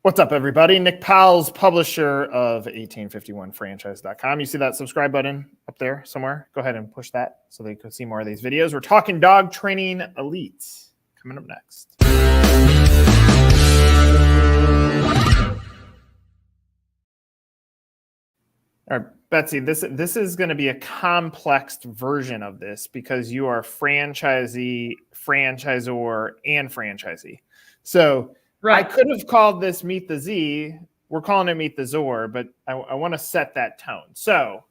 What's up, everybody? Nick Powell's, publisher of 1851franchise.com. You see that subscribe button up there somewhere? Go ahead and push that so that you can see more of these videos. We're talking dog training elites. Coming up next. All right, Betsy, this is going to be a complex version of this because you are franchisee, franchisor, and franchisee. So right. I could have called this Meet the Z. We're calling it Meet the Zor, but I want to set that tone. So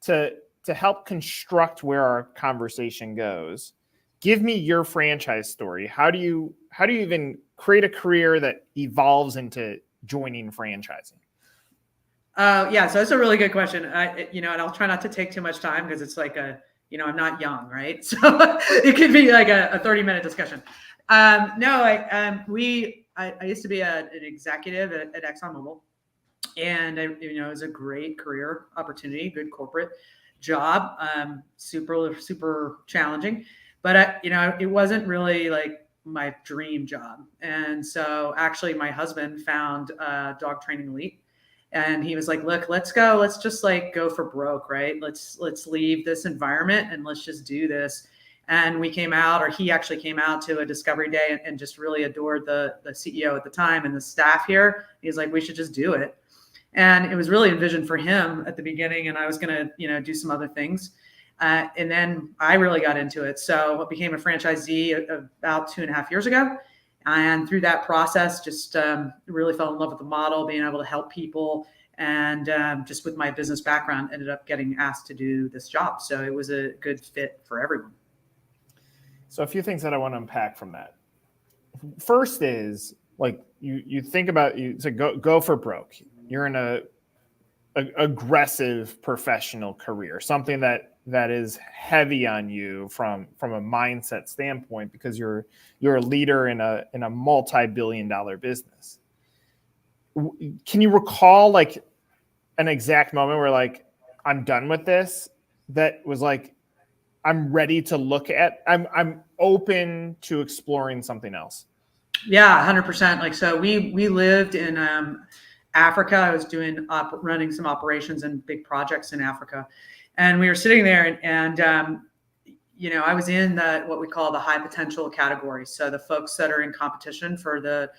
to help construct where our conversation goes, give me your franchise story. How do you even create a career that evolves into joining franchising? Yeah, so that's a really good question. And I'll try not to take too much time because it's like I'm not young, right? So it could be like a 30-minute discussion. I used to be an executive at ExxonMobil, and it was a great career opportunity, good corporate job, super challenging, but it wasn't really like my dream job. And so actually my husband found Dog Training Elite. And he was like, look, let's just like go for broke, right? Let's leave this environment and let's just do this. And we came out, or he actually came out to a discovery day and just really adored the CEO at the time and the staff here. He's like, we should just do it. And it was really envisioned for him at the beginning. And I was going to, do some other things. And then I really got into it. So I became a franchisee about 2.5 years ago. And through that process, just really fell in love with the model, being able to help people. And just with my business background, ended up getting asked to do this job. So it was a good fit for everyone. So a few things that I want to unpack from that. First is like you think about, you say go for broke. You're in a aggressive professional career, something that is heavy on you from a mindset standpoint because you're a leader in a multi-billion-dollar business. Can you recall like an exact moment where like I'm done with this? That was like I'm ready to look at. I'm open to exploring something else. Yeah, 100%. Like so, we lived in Africa. I was running some operations and big projects in Africa. And we were sitting there and I was in what we call the high potential category. So the folks that are in competition for the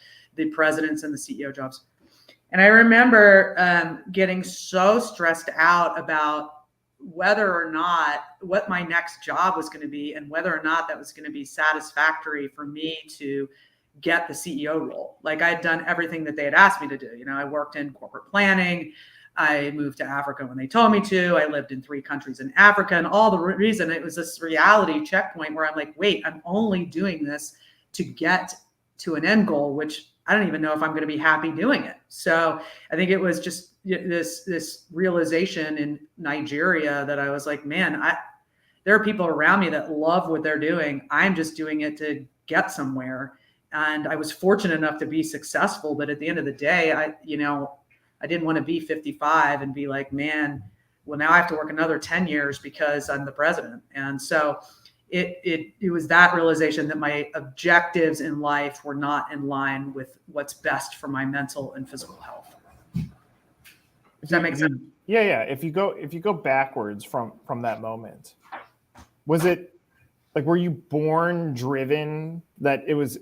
presidents and the CEO jobs. And I remember getting so stressed out about whether or not what my next job was going to be and whether or not that was going to be satisfactory for me to get the CEO role. Like I had done everything that they had asked me to do. I worked in corporate planning. I moved to Africa when they told me to. I lived in 3 countries in Africa, and all the reason it was this reality checkpoint where I'm like, wait, I'm only doing this to get to an end goal, which I don't even know if I'm going to be happy doing it. So I think it was just this realization in Nigeria that I was like, man, there are people around me that love what they're doing. I'm just doing it to get somewhere. And I was fortunate enough to be successful, but at the end of the day, I didn't want to be 55 and be like, man, well, now I have to work another 10 years because I'm the president. And so it was that realization that my objectives in life were not in line with what's best for my mental and physical health. Does that make sense? Yeah. If you go backwards from that moment, was it like, were you born driven that it was,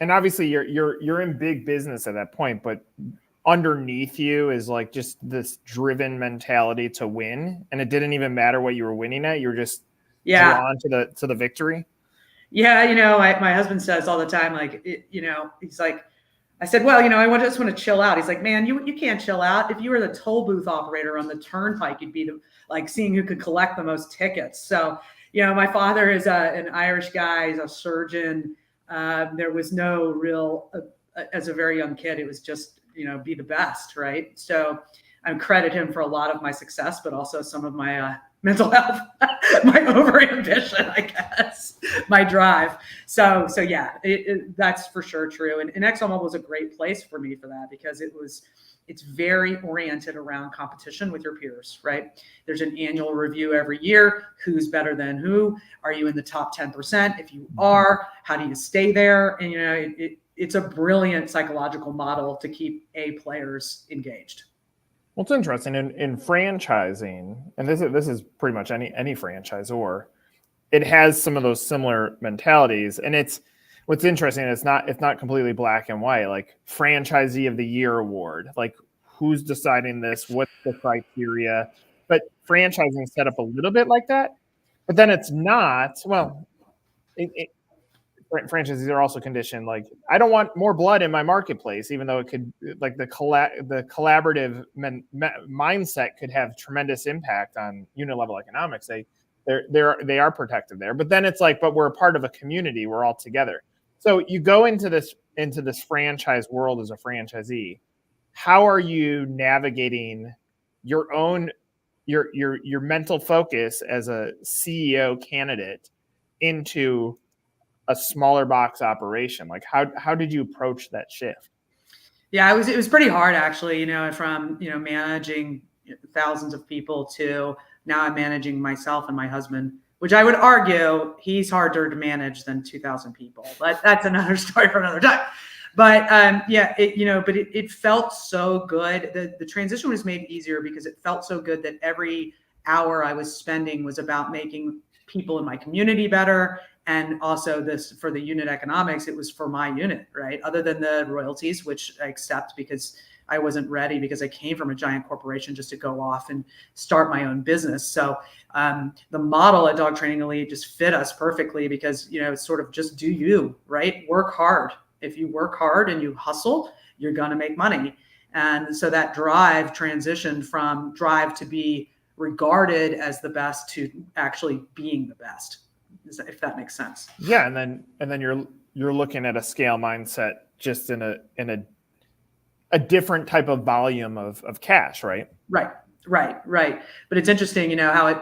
and obviously you're in big business at that point, but underneath you is like just this driven mentality to win, and it didn't even matter what you were winning at. You were just drawn to the victory. Yeah, my husband says all the time, like, he's like, I said, well, I just want to chill out. He's like, man, you can't chill out. If you were the toll booth operator on the turnpike, you'd be like seeing who could collect the most tickets. So, my father is an Irish guy. He's a surgeon. There was no real, as a very young kid, it was just, be the best, right? So I credit him for a lot of my success, but also some of my mental health, my overambition, I guess, my drive. So yeah, that's for sure true. And ExxonMobil was a great place for me for that because it's very oriented around competition with your peers, right? There's an annual review every year. Who's better than who? Are you in the top 10%? If you are, how do you stay there? And it's a brilliant psychological model to keep A players engaged. Well, it's interesting in franchising, and this is pretty much any franchisor. It has some of those similar mentalities, and it's what's interesting. It's not completely black and white. Like franchisee of the year award, like who's deciding this? What's the criteria? But franchising is set up a little bit like that, but then it's not. Well, franchisees are also conditioned like I don't want more blood in my marketplace, even though it could like the collaborative mindset could have tremendous impact on unit level economics. They are protective there, but then it's like, but we're a part of a community. We're all together. So you go into this franchise world as a franchisee. How are you navigating your own your mental focus as a CEO candidate into a smaller box operation? Like how did you approach that shift? Yeah, it was pretty hard actually, from, managing thousands of people to now I'm managing myself and my husband, which I would argue he's harder to manage than 2,000 people, but that's another story for another time. But it felt so good. The transition was made easier because it felt so good that every hour I was spending was about making people in my community better. And also this for the unit economics, it was for my unit, right? Other than the royalties, which I accept because I wasn't ready because I came from a giant corporation just to go off and start my own business. So the model at Dog Training Elite just fit us perfectly because, it's sort of just do you, right? Work hard. If you work hard and you hustle, you're going to make money. And so that drive transitioned from drive to be regarded as the best to actually being the best, if that makes sense. Yeah, and then you're looking at a scale mindset just in a different type of volume of cash, right? Right. But it's interesting, how it,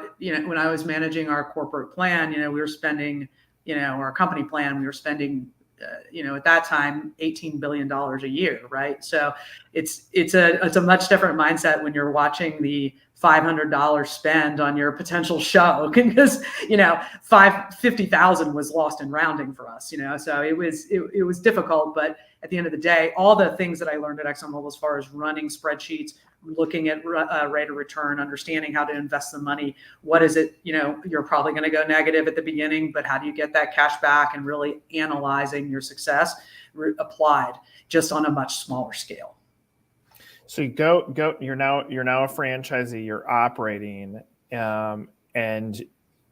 when I was managing our corporate plan, we were spending, our company plan, we were spending, at that time, $18 billion a year, right? So it's a much different mindset when you're watching the $500 spend on your potential show because 50,000 was lost in rounding for us, so it was difficult. But at the end of the day, all the things that I learned at ExxonMobil as far as running spreadsheets, looking at rate of return, understanding how to invest the money, what is it, you're probably going to go negative at the beginning, but how do you get that cash back, and really analyzing your success applied just on a much smaller scale. So you go. You're now a franchisee. You're operating, and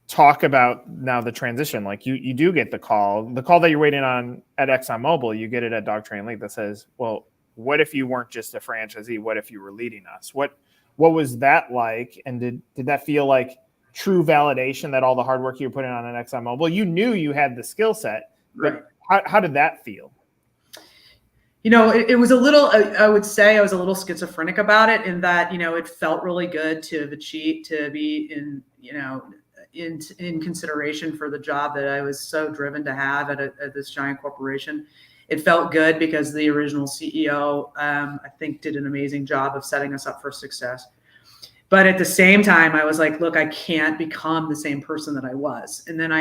talk about now the transition. Like you do get the call that you're waiting on at ExxonMobil. You get it at Dog Training Elite that says, "Well, what if you weren't just a franchisee? What if you were leading us? What was that like? And did that feel like true validation that all the hard work you were putting on at ExxonMobil, you knew you had the skill set, but right. How did that feel?" It was a little, I would say I was a little schizophrenic about it in that, it felt really good to have achieved, to be in consideration for the job that I was so driven to have at this giant corporation. It felt good because the original CEO, I think, did an amazing job of setting us up for success. But at the same time, I was like, look, I can't become the same person that I was. And then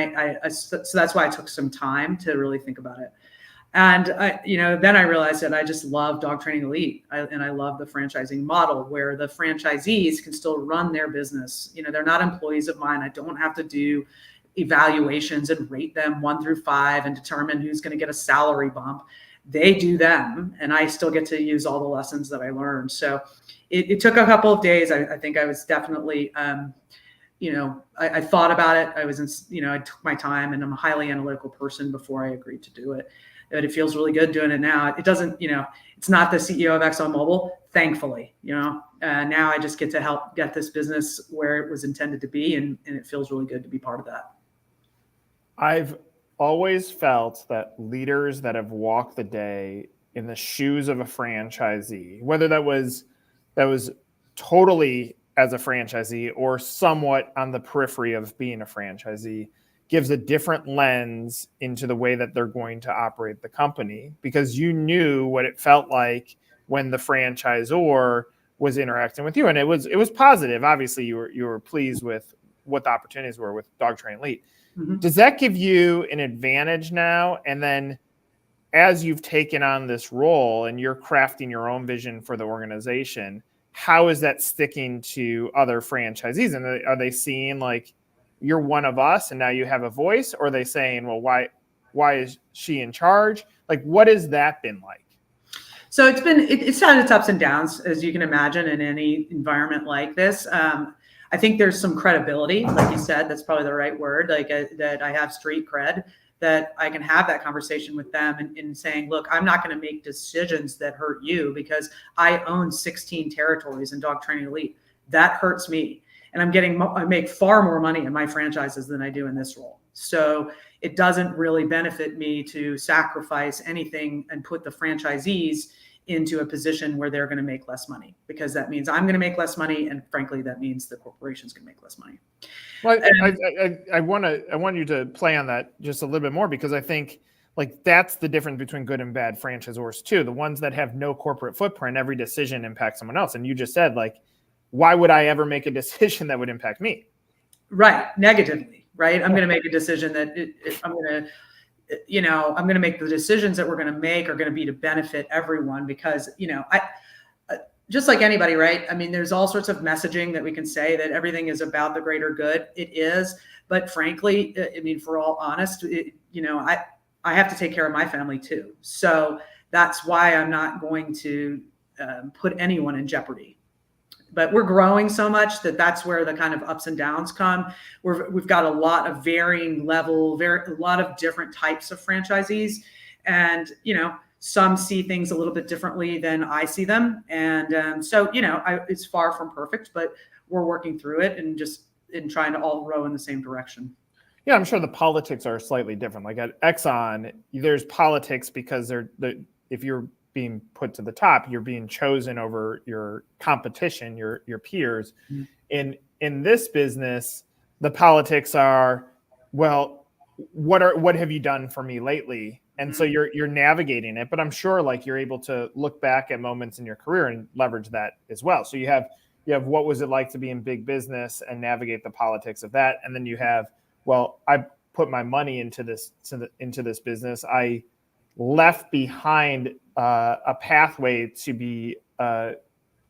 so that's why I took some time to really think about it. And then I realized that I just love Dog Training Elite, and I love the franchising model where the franchisees can still run their business. They're not employees of mine. I don't have to do evaluations and rate them 1 through 5 and determine who's going to get a salary bump. They do them, and I still get to use all the lessons that I learned. So it took a couple of days. I think I was definitely, I thought about it. I was, I took my time, and I'm a highly analytical person before I agreed to do it. But it feels really good doing it now. It doesn't, it's not the CEO of ExxonMobil, thankfully, now I just get to help get this business where it was intended to be. And it feels really good to be part of that. I've always felt that leaders that have walked the day in the shoes of a franchisee, whether that was totally as a franchisee or somewhat on the periphery of being a franchisee, gives a different lens into the way that there going to operate the company, because you knew what it felt like when the franchisor was interacting with you, and it was positive. Obviously, you were pleased with what the opportunities were with Dog Training Elite. Mm-hmm. Does that give you an advantage now? And then as you've taken on this role and you're crafting your own vision for the organization, how is that sticking to other franchisees? And are they seeing like you're one of us and now you have a voice? Or are they saying, well, why is she in charge? Like, what has that been like? So it's had its ups and downs, as you can imagine, in any environment like this. I think there's some credibility, like you said, that's probably the right word, like that I have street cred, that I can have that conversation with them and saying, look, I'm not going to make decisions that hurt you because I own 16 territories in Dog Training Elite. That hurts me. And I make far more money in my franchises than I do in this role. So it doesn't really benefit me to sacrifice anything and put the franchisees into a position where they're going to make less money, because that means I'm going to make less money. And frankly, that means the corporation's going to make less money. Well, I want you to play on that just a little bit more, because I think like that's the difference between good and bad franchisors too. The ones that have no corporate footprint, every decision impacts someone else. And you just said, like, why would I ever make a decision that would impact me? Right. Negatively. Right. I'm going to make a decision that I'm going to make the decisions that we're going to make are going to be to benefit everyone, because, I just like anybody, right? I mean, there's all sorts of messaging that we can say that everything is about the greater good. It is. But frankly, I mean, for all honest, I have to take care of my family too. So that's why I'm not going to put anyone in jeopardy. But we're growing so much that's where the kind of ups and downs come. We've got a lot of varying level, a lot of different types of franchisees, and some see things a little bit differently than I see them, and so it's far from perfect, but we're working through it and just trying to all row in the same direction. Yeah, I'm sure the politics are slightly different. Like at Exxon, there's politics because if you're being put to the top, you're being chosen over your competition, your peers. Mm-hmm. In this business, the politics are, well, what have you done for me lately? And mm-hmm. So you're navigating it, but I'm sure like you're able to look back at moments in your career and leverage that as well. So you have what was it like to be in big business and navigate the politics of that, and then you have, well, I put my money into this business. I left behind a pathway to be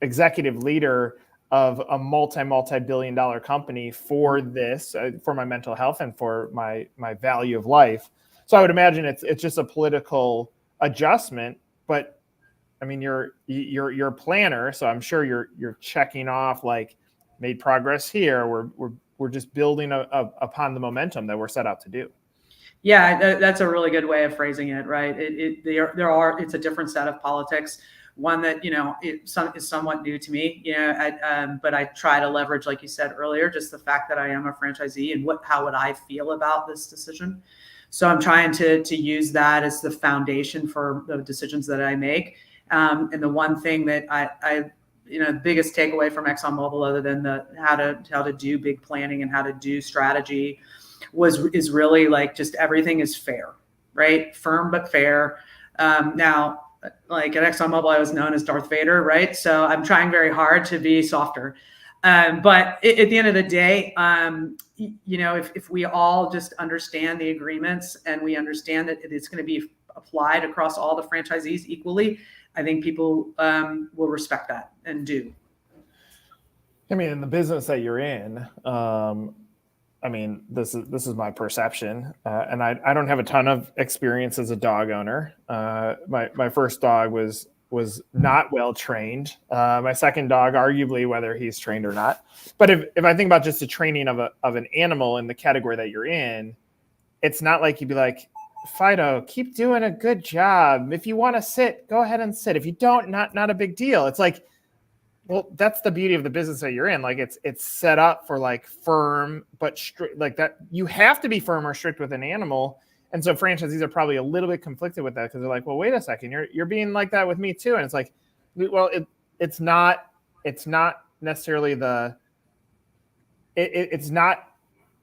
executive leader of a multi-billion-dollar company for this, for my mental health and for my value of life. So I would imagine it's just a political adjustment. But I mean, you're a planner, so I'm sure you're checking off like made progress here. We're just building upon the momentum that we're set out to do. Yeah, that's a really good way of phrasing it, right? It's a different set of politics, one that is somewhat new to me, but I try to leverage, like you said earlier, just the fact that I am a franchisee and how would I feel about this decision. So I'm trying to use that as the foundation for the decisions that I make. And the one thing that I the biggest takeaway from ExxonMobil, other than how to do big planning and how to do strategy, is really like just everything is fair, right? Firm but fair. Now, like at ExxonMobil, I was known as Darth Vader, right? So I'm trying very hard to be softer. But at the end of the day, if we all just understand the agreements and we understand that it's going to be applied across all the franchisees equally, I think people will respect that and do. I mean, in the business that you're in, I mean, this is my perception, and I don't have a ton of experience as a dog owner. My first dog was not well trained. My second dog, arguably, whether he's trained or not. But if I think about just the training of an animal in the category that you're in, it's not like you'd be like, Fido, keep doing a good job. If you want to sit, go ahead and sit. If you don't, not a big deal. It's like, well, that's the beauty of the business that you're in. Like it's set up for like firm, but strict, like that. You have to be firm or strict with an animal. And so franchisees are probably a little bit conflicted with that, because they're like, well, wait a second, you're being like that with me too. And it's like, well, it's not necessarily it's not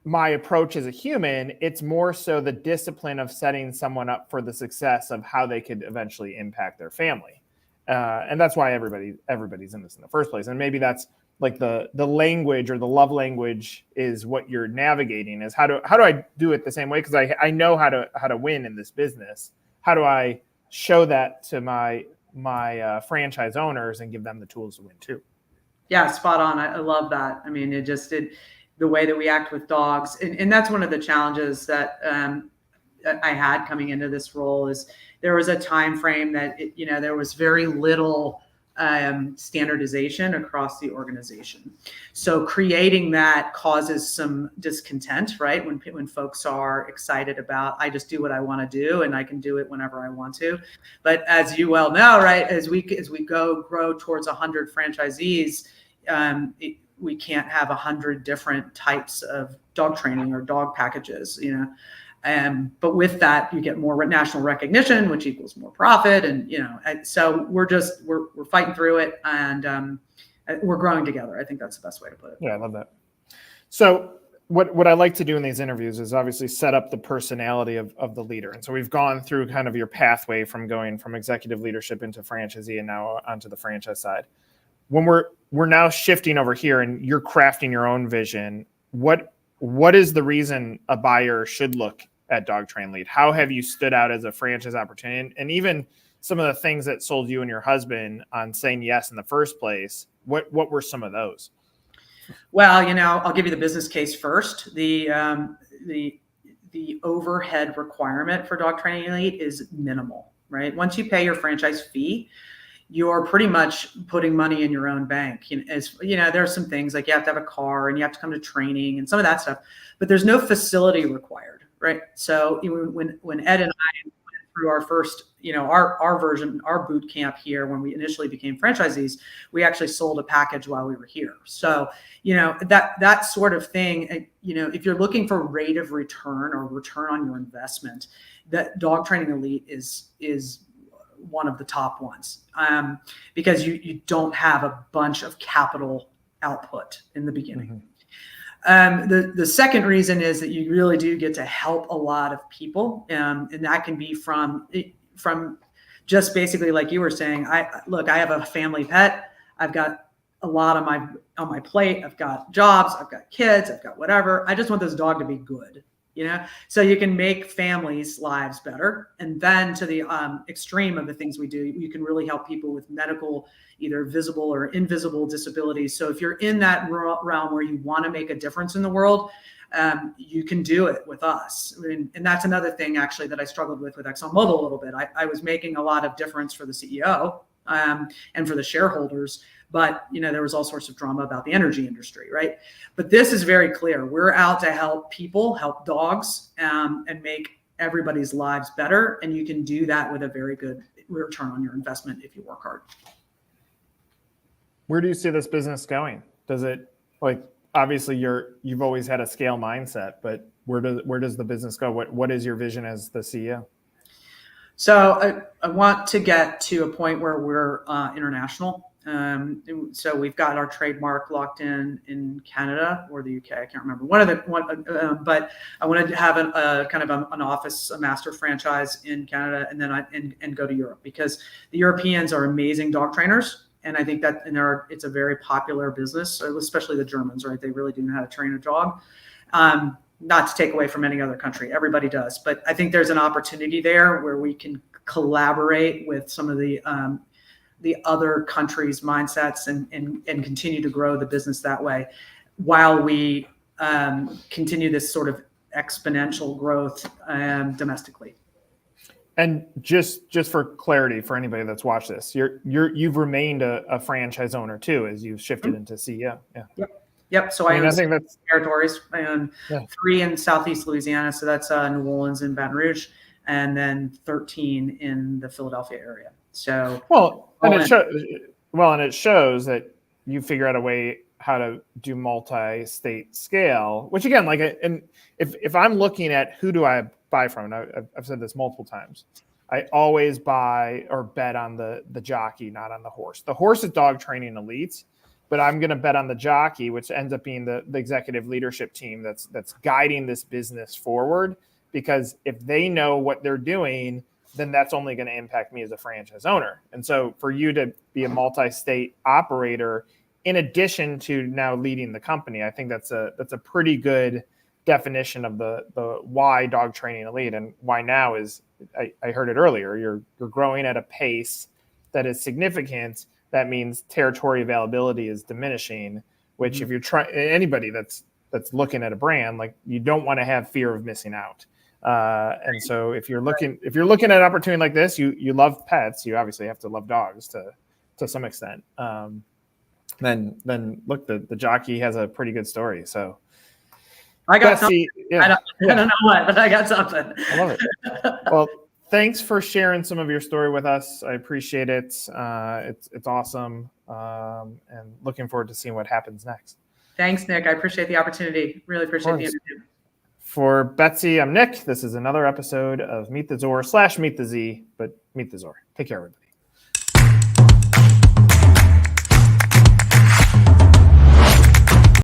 my approach as a human. It's more so the discipline of setting someone up for the success of how they could eventually impact their family. And that's why everybody's in this in the first place. And maybe that's like the language or the love language is what you're navigating, is how do I do it the same way? Because I know how to win in this business. How do I show that to my franchise owners and give them the tools to win too. Yeah, spot on. I love that. I mean, the way that we act with dogs, and that's one of the challenges that I had coming into this role is there was a time frame that there was very little standardization across the organization. So creating that causes some discontent, right? When folks are excited about, I just do what I want to do and I can do it whenever I want to. But as you well know, right, as we grow towards 100 franchisees, we can't have 100 different types of dog training or dog packages, but with that, you get more national recognition, which equals more profit. And so we're fighting through it, and we're growing together. I think that's the best way to put it. Yeah, I love that. So what I like to do in these interviews is obviously set up the personality of the leader. And so we've gone through kind of your pathway from going from executive leadership into franchisee and now onto the franchise side. When we're now shifting over here and you're crafting your own vision, what is the reason a buyer should look at Dog Train Lead? How have you stood out as a franchise opportunity? And even some of the things that sold you and your husband on saying yes in the first place, what were some of those? Well, I'll give you the business case first. The overhead requirement for Dog Training Lead is minimal, right? Once you pay your franchise fee, you're pretty much putting money in your own bank. There are some things like you have to have a car and you have to come to training and some of that stuff, but there's no facility required, right? So when Ed and I went through our first, our version, our boot camp here, when we initially became franchisees, we actually sold a package while we were here. So, that sort of thing, if you're looking for rate of return or return on your investment, that Dog Training Elite is one of the top ones, because you don't have a bunch of capital output in the beginning. Mm-hmm. The second reason is that you really do get to help a lot of people, and that can be from just basically like you were saying. I have a family pet. I've got a lot on my plate. I've got jobs. I've got kids. I've got whatever. I just want this dog to be good. So you can make families' lives better. And then to the extreme of the things we do, you can really help people with medical, either visible or invisible disabilities. So if you're in that realm where you want to make a difference in the world, you can do it with us. And that's another thing actually that I struggled with ExxonMobil a little bit. I was making a lot of difference for the CEO and for the shareholders, but there was all sorts of drama about the energy industry, right? But this is very clear. We're out to help people, help dogs, and make everybody's lives better. And you can do that with a very good return on your investment if you work hard. Where do you see this business going? Does it, obviously you've always had a scale mindset, but where does the business go? What is your vision as the CEO? So I want to get to a point where we're international. So we've got our trademark locked in Canada or the UK. I can't remember but I wanted to have a kind of an office, a master franchise in Canada, and then and go to Europe, because the Europeans are amazing dog trainers. And I think that it's a very popular business, especially the Germans, right? They really do know how to train a dog. Not to take away from any other country, everybody does, but I think there's an opportunity there where we can collaborate with some of the other countries' mindsets and continue to grow the business that way, while we continue this sort of exponential growth domestically. And just for clarity for anybody that's watched this, you've remained a franchise owner too as you've shifted into CEO. Yeah. Yep. So I think that's territories, and 3 in Southeast Louisiana. So that's New Orleans and Baton Rouge, and then 13 in the Philadelphia area. So it shows that you figure out a way how to do multi-state scale, which again, and if I'm looking at who do I buy from, and I've said this multiple times, I always buy or bet on the jockey, not on the horse. The horse is Dog Training Elites, but I'm going to bet on the jockey, which ends up being the executive leadership team that's guiding this business forward. Because if they know what they're doing, then that's only going to impact me as a franchise owner. And so for you to be a multi-state operator, in addition to now leading the company, I think that's a pretty good definition of the why Dog Training Elite, and why now is I heard it earlier, you're growing at a pace that is significant. That means territory availability is diminishing, which if you're trying, anybody that's looking at a brand, like, you don't want to have fear of missing out. And so if you're looking at an opportunity like this, you love pets, you obviously have to love dogs to some extent. Then look, the jockey has a pretty good story. So I got Betsy, something. I don't know what, but I got something. I love it. Well, thanks for sharing some of your story with us. I appreciate it. It's awesome. And looking forward to seeing what happens next. Thanks, Nick. I appreciate the opportunity. Really appreciate the interview. For Betsy, I'm Nick. This is another episode of Meet the Zor / Meet the Z, but Meet the Zor. Take care, everybody.